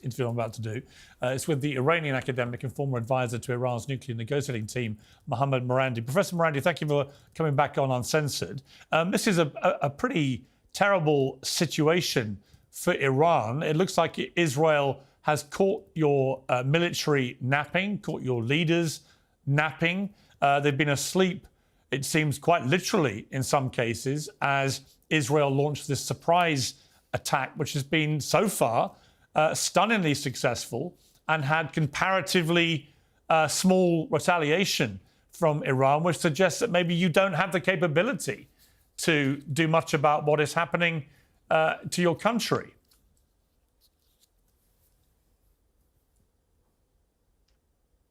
interview I'm about to do. It's with the Iranian academic and former advisor to Iran's nuclear negotiating team, Mohammed Marandi. Professor Marandi, thank you for coming back on Uncensored. This is a pretty terrible situation for Iran. It looks like Israel has caught your military napping, caught your leaders napping. They've been asleep, it seems quite literally in some cases, as Israel launched this surprise attack, which has been so far stunningly successful and had comparatively small retaliation from Iran, which suggests that maybe you don't have the capability to do much about what is happening to your country.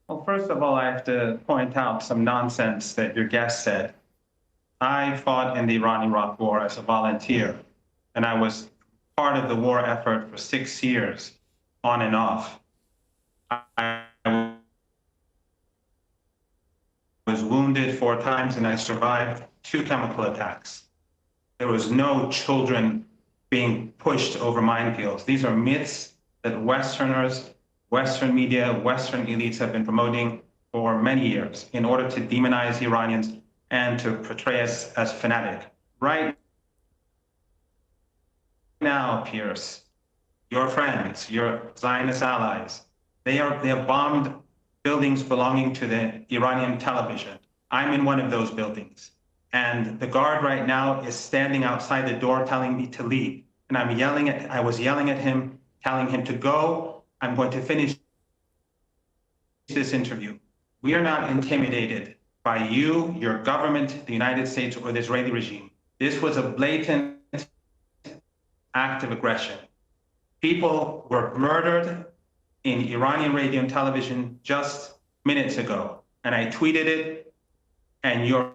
Well, first of all, I have to point out some nonsense that your guest said. I fought in the Iran-Iraq war as a volunteer, and I was part of the war effort for 6 years, on and off. I was wounded 4 times, and I survived 2 chemical attacks. There was no children being pushed over minefields. These are myths that Westerners, Western media, Western elites have been promoting for many years in order to demonize Iranians and to portray us as fanatic. Right now, Piers, your friends, your Zionist allies, they have bombed buildings belonging to the Iranian television. I'm in one of those buildings. And the guard right now is standing outside the door telling me to leave. And I was yelling at him, telling him to go. I'm going to finish this interview. We are not intimidated by you, your government, the United States, or the Israeli regime. This was a blatant act of aggression. People were murdered in Iranian radio and television just minutes ago. And I tweeted it, and your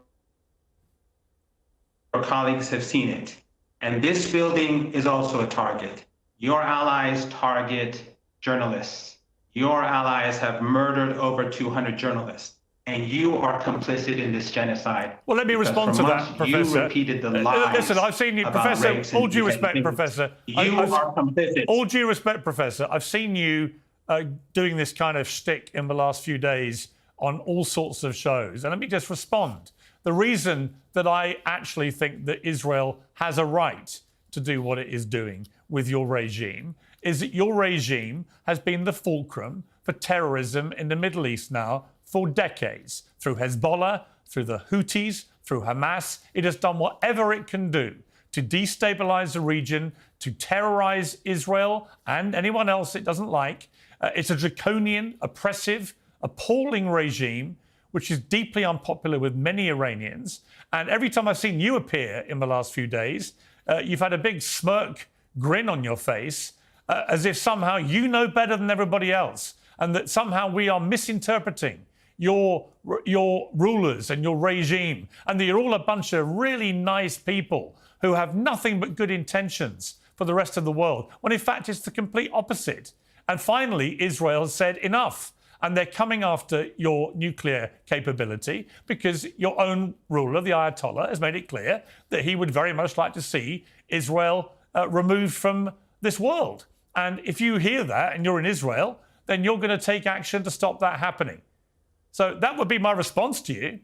colleagues have seen it. And this building is also a target. Your allies target journalists. Your allies have murdered over 200 journalists, and you are complicit in this genocide. Well, let me respond to that, Professor. You repeated the lies. Listen, I've seen you, Professor. All due respect, Professor. You are complicit. All due respect, Professor. I've seen you doing this kind of shtick in the last few days on all sorts of shows, and let me just respond. The reason that I actually think that Israel has a right to do what it is doing with your regime is that your regime has been the fulcrum for terrorism in the Middle East now for decades. Through Hezbollah, through the Houthis, through Hamas, it has done whatever it can do to destabilize the region, to terrorize Israel and anyone else it doesn't like. It's a draconian, oppressive, appalling regime, which is deeply unpopular with many Iranians. And every time I've seen you appear in the last few days, you've had a big smirk grin on your face, as if somehow you know better than everybody else, and that somehow we are misinterpreting your rulers and your regime, and that you're all a bunch of really nice people who have nothing but good intentions for the rest of the world, when in fact it's the complete opposite. And finally, Israel has said enough, and they're coming after your nuclear capability because your own ruler, the Ayatollah, has made it clear that he would very much like to see Israel removed from this world. And if you hear that and you're in Israel, then you're going to take action to stop that happening. So that would be my response to you.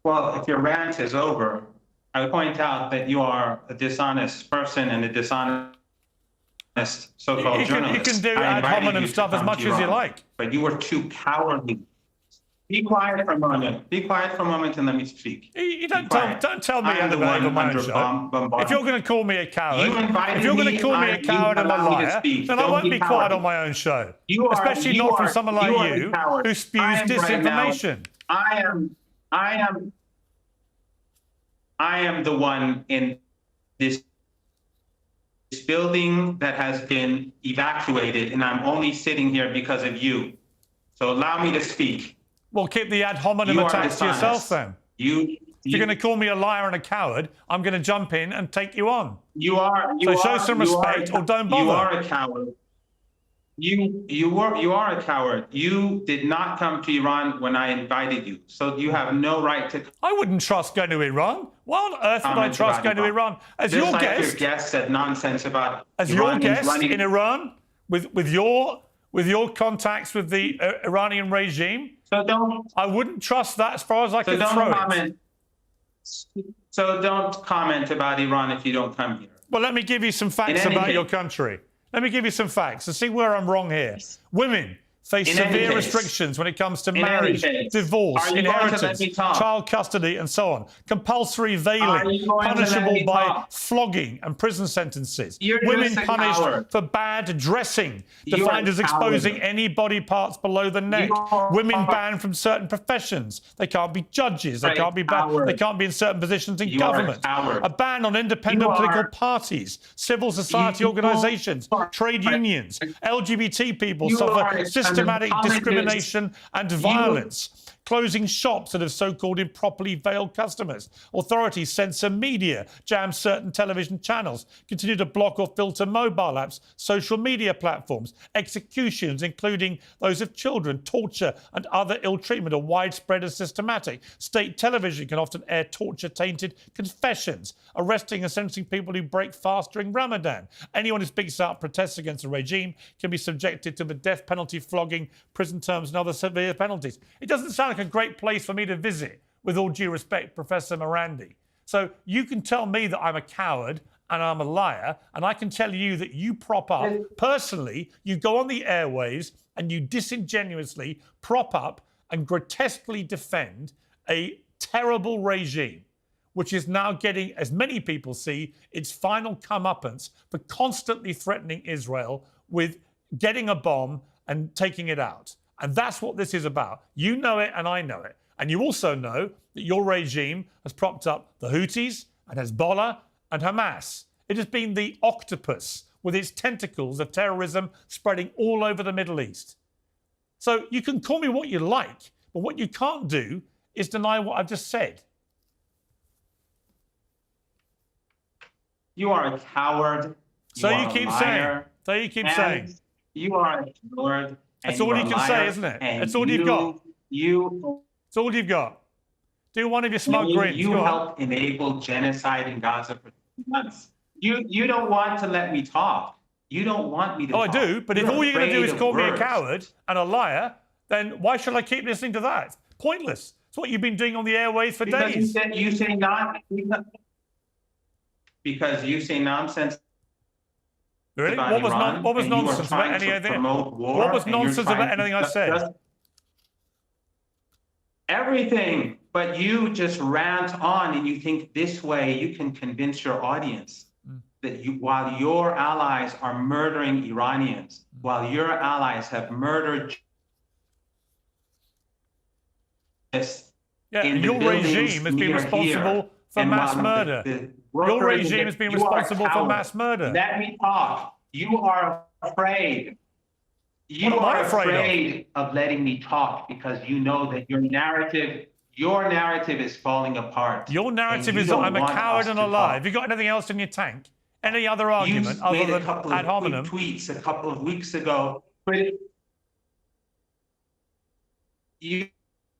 Well, if your rant is over, I would point out that you are a dishonest person and a dishonest so-called journalist. You can do ad hominem stuff as much as you like. But you were too cowardly. Be quiet for a moment. Be quiet for a moment and let me speak. You don't tell me how to behave on my own show. If you're going to call me a coward, and a liar, then I won't be quiet on my own show. Especially not from someone like you who spews disinformation. I am the one in this building that has been evacuated, and I'm only sitting here because of you. So allow me to speak. Well, keep the ad hominem attacks to yourself then. If you're going to call me a liar and a coward, I'm going to jump in and take you on. So show some respect or don't bother. You are a coward. You are a coward. You did not come to Iran when I invited you, so you have no right to I wouldn't trust going to Iran. Why on earth would I comment trust about going to Iran? As Just your like guest, your guest said nonsense about as your Iranians guest running. in Iran, with your contacts with the Iranian regime, So don't I wouldn't trust that as far as I so could don't throw it. comment. So don't comment about Iran if you don't come here. Well, let me give you some facts In any about your case- country. Let me give you some facts and see where I'm wrong here. Women face In any severe case- restrictions when it comes to in any marriage, case, divorce, are you going to let inheritance, me talk? child custody, and so on. Compulsory Are veiling, you going to let punishable me by talk? flogging and prison sentences. You're Women just a punished coward. for bad dressing, You defined are as a exposing coward. any body parts below the neck. are Women banned from certain professions. They can't be judges. They Right, can't be coward. they can't be in certain positions in You are a government. coward. A ban on independent You political are- parties, civil society You organizations, are- trade unions, LGBT people You are suffer an systematic apologist. discrimination and violence. Closing shops that have so-called improperly veiled customers. Authorities censor media, jam certain television channels, continue to block or filter mobile apps, social media platforms. Executions, including those of children, torture and other ill treatment are widespread and systematic. State television can often air torture-tainted confessions, arresting and sentencing people who break fast during Ramadan. Anyone who speaks out protests against the regime can be subjected to the death penalty, flogging, prison terms and other severe penalties. It doesn't sound like a great place for me to visit, with all due respect, Professor Marandi. So you can tell me that I'm a coward and I'm a liar, and I can tell you that you prop up, personally, you go on the airwaves and you disingenuously prop up and grotesquely defend a terrible regime, which is now getting, as many people see, its final comeuppance for constantly threatening Israel with getting a bomb and taking it out. And that's what this is about. You know it and I know it. And you also know that your regime has propped up the Houthis and Hezbollah and Hamas. It has been the octopus with its tentacles of terrorism spreading all over the Middle East. So you can call me what you like, but what you can't do is deny what I've just said. You are a coward. So you are a keep liar, saying. So you keep and saying. You are a coward. That's and all you you are a can say, liar, isn't it? and That's all you've got. You That's all you've got. Do one of your smug grins. You Go on. helped enable genocide in Gaza for 2 months. You don't want to let me talk. You don't want me to Oh, talk. I do. But if You're all you're going to do afraid is of call me a words. coward and a liar, then why should I keep listening to that? Pointless. It's what you've been doing on the airways for Because days. you say not because you say nonsense. Really? About What was, Iran, what was and you are nonsense about trying to anything? promote war, What was and you're nonsense trying about to anything I said? Everything, but you just rant on, and you think this way you can convince your audience that while your allies are murdering Iranians, while your allies have murdered Yeah, in and the your buildings regime has been near responsible here, for and mass while murder. the Your workers regime has been you are a responsible for coward. mass murder. Let me talk. You are afraid. You What am I are afraid of? afraid of letting me talk because you know that your narrative is falling apart. Your narrative and you is that don't I'm a want coward us and to a liar. talk. Have you got anything else in your tank? Any other You argument other made a than couple ad of hominem? tweets a couple of weeks ago. You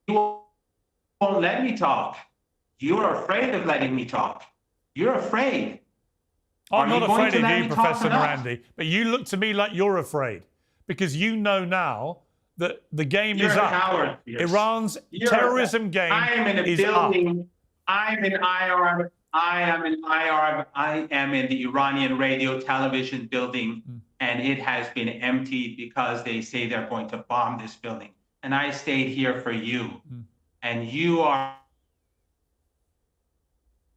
won't let me talk. You're afraid of letting me talk. You're afraid. I'm Are not you going afraid to of let you, me talk Professor or not? Marandi, but you look to me like you're afraid because you know now that the game You're is a up. coward, Piers. Iran's You're terrorism game I am in a is building. I'm in IR. I am in IR. I am in the Iranian radio television building, and it has been emptied because they say they're going to bomb this building. And I stayed here for you, and you are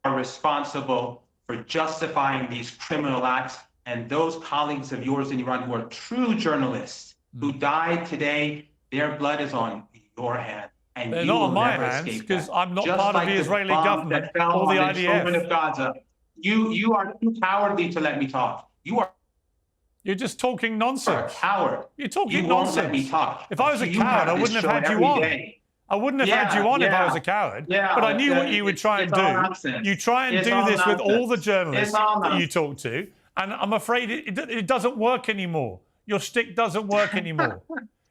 responsible for justifying these criminal acts. And those colleagues of yours in Iran who are true journalists who died today, their blood is on your hand. And They're you not will on my never hands escape because that. I'm not Just part of like the Israeli bombs government that fell or the on the children IDF. of Gaza. You are too cowardly to let me talk. You are You're just talking a nonsense. coward. You're talking You won't nonsense. let me talk. If I was a You coward, I have wouldn't this have show had you every on. day. I wouldn't have had you on if I was a coward. But I knew what you would try and it's all do. nonsense. You try and It's do all this with all the nonsense. journalists It's all that you nonsense. talk to, and I'm afraid it doesn't work anymore. Your shtick doesn't work anymore.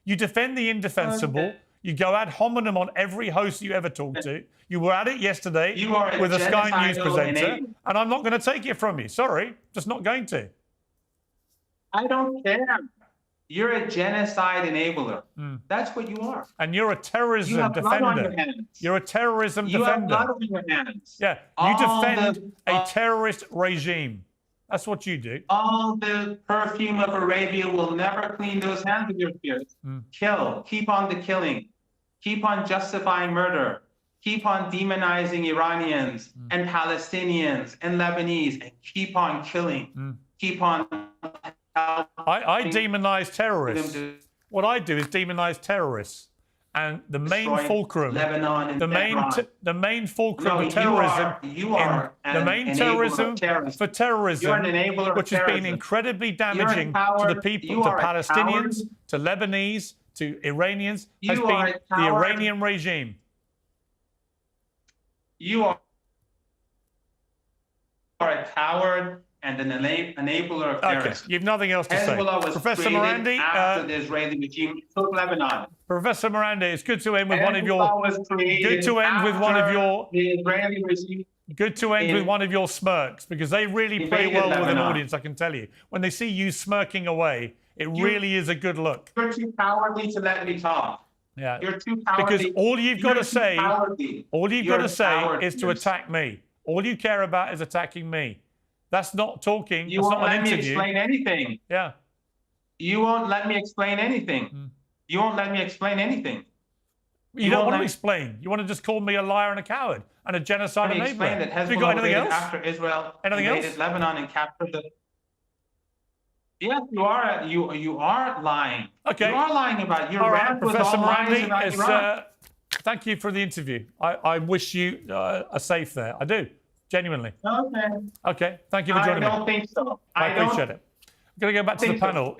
You defend the indefensible. Okay. You go ad hominem on every host you ever talk to. You were at it yesterday with a Sky News presenter, and I'm not going to take it from you. Sorry, just not going to. I don't care. You're a genocide enabler. That's what you are. And you're a terrorism defender. You're a terrorism defender. You have blood on your hands. Yeah, you defend a terrorist regime. That's what you do. All the perfume of Arabia will never clean those hands of your peers. Kill. Keep on the killing. Keep on justifying murder. Keep on demonizing Iranians and Palestinians and Lebanese, and keep on killing. Keep on. I demonize terrorists. What I do is demonize terrorists. And the main fulcrum, the main fulcrum of terrorism, the main terrorism for terrorism, which has been incredibly damaging to the people, to Palestinians, to Lebanese, to Iranians, has been the Iranian regime. You are a coward and an enabler of terrorism. Okay, you've nothing else to say. Professor Marandi, after the Israeli regime took Lebanon. Professor Marandi, it's good to end with one of your. Good to end with one of your. The Israeli regime. Good to end with one of your smirks, because they really play well with an audience. I can tell you, when they see you smirking away, it really is a good look. You're too cowardly to let me talk. Yeah, you're too cowardly. Because all you've got to say, is to attack me. All you care about is attacking me. That's not talking. You won't let me explain anything. Yeah. You won't let me explain anything. You won't let me explain anything. You don't want to explain. You want to just call me a liar and a coward and a genocide enabler. Explain that Have you got anything else? After Israel invaded Lebanon and captured the. Yes, you are. You are lying. Okay. You are lying about it. All right, Professor Marandi. Thank you for the interview. I wish you a safe there. I do. Genuinely. Okay. Okay. Thank you for joining me. I don't think so. I appreciate it. I'm going to go back to the panel.